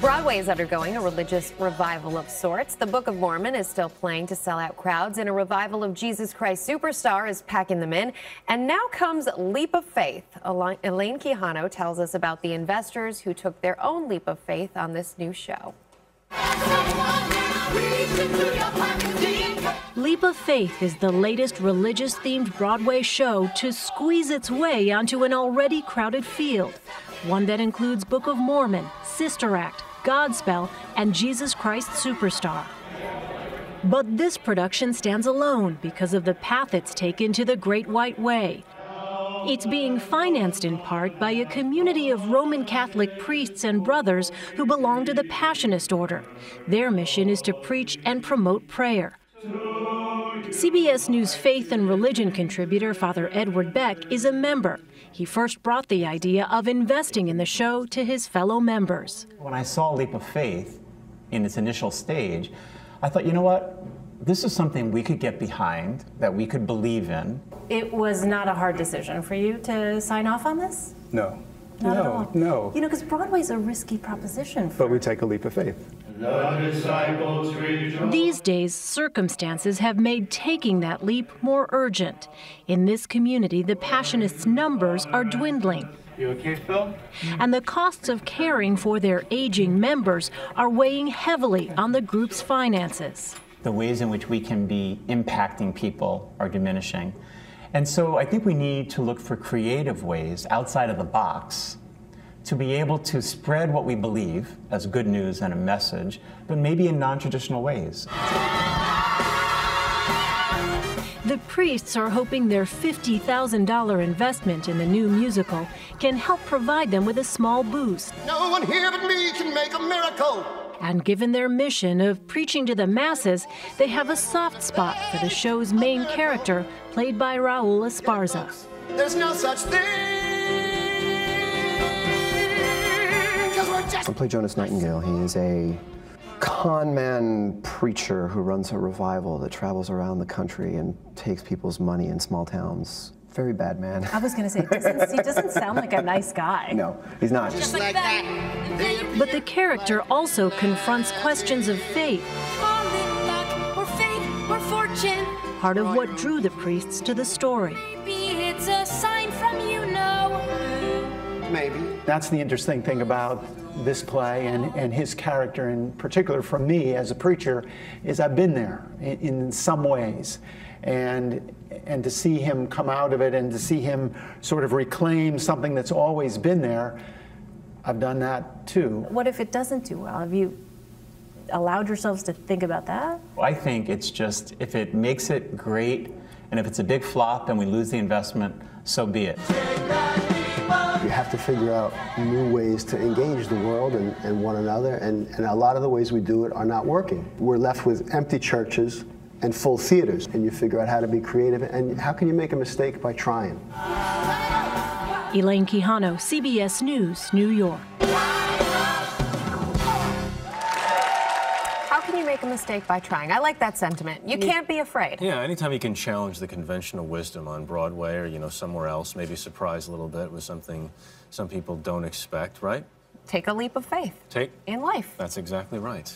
Broadway is undergoing a religious revival of sorts. The Book of Mormon is still playing to sell out crowds, and a revival of Jesus Christ Superstar is packing them in. And now comes Leap of Faith. Elaine Quijano tells us about the investors who took their own leap of faith on this new show. Leap of Faith is the latest religious-themed Broadway show to squeeze its way onto an already crowded field, one that includes Book of Mormon, Sister Act, Godspell, and Jesus Christ Superstar. But this production stands alone because of the path it's taken to the Great White Way. It's being financed in part by a community of Roman Catholic priests and brothers who belong to the Passionist order. Their mission is to preach and promote prayer. CBS News faith and religion contributor Father Edward Beck is a member. He first brought the idea of investing in the show to his fellow members. When I saw Leap of Faith in its initial stage, I thought, you know what? This is something we could get behind, that we could believe in. It was not a hard decision for you to sign off on this? No. Not at all. No. You know, because Broadway's a risky proposition. But we take a leap of faith. These days, circumstances have made taking that leap more urgent. In this community, the Passionists' numbers are dwindling. You okay, Phil? And the costs of caring for their aging members are weighing heavily on the group's finances. The ways in which we can be impacting people are diminishing. And so I think we need to look for creative ways outside of the box to be able to spread what we believe as good news and a message, but maybe in non-traditional ways. The priests are hoping their $50,000 investment in the new musical can help provide them with a small boost. No one here but me can make a miracle. And given their mission of preaching to the masses, they have a soft spot for the show's main character, played by Raul Esparza. There's no such thing. I play Jonas Nightingale. He is a con man preacher who runs a revival that travels around the country and takes people's money in small towns. Very bad man. I was going to say, he doesn't sound like a nice guy. No, he's not. Just like that. But the character also confronts questions of faith. Luck, or fate, or fortune. Part of what drew the priests to the story. Maybe it's a sign from you know. Maybe. That's the interesting thing about this play and his character in particular for me as a preacher is I've been there in some ways. And to see him come out of it and to see him sort of reclaim something that's always been there, I've done that too. What if it doesn't do well? Have you allowed yourselves to think about that? I think it's just, if it makes it great, and if it's a big flop and we lose the investment, so be it. You have to figure out new ways to engage the world and one another, and a lot of the ways we do it are not working. We're left with empty churches and full theaters, and you figure out how to be creative, and how can you make a mistake by trying? Elaine Quijano, CBS News, New York. How can you make a mistake by trying? I like that sentiment. You can't be afraid. Yeah, anytime you can challenge the conventional wisdom on Broadway or, you know, somewhere else, maybe surprise a little bit with something some people don't expect, right? Take a leap of faith. In life. That's exactly right.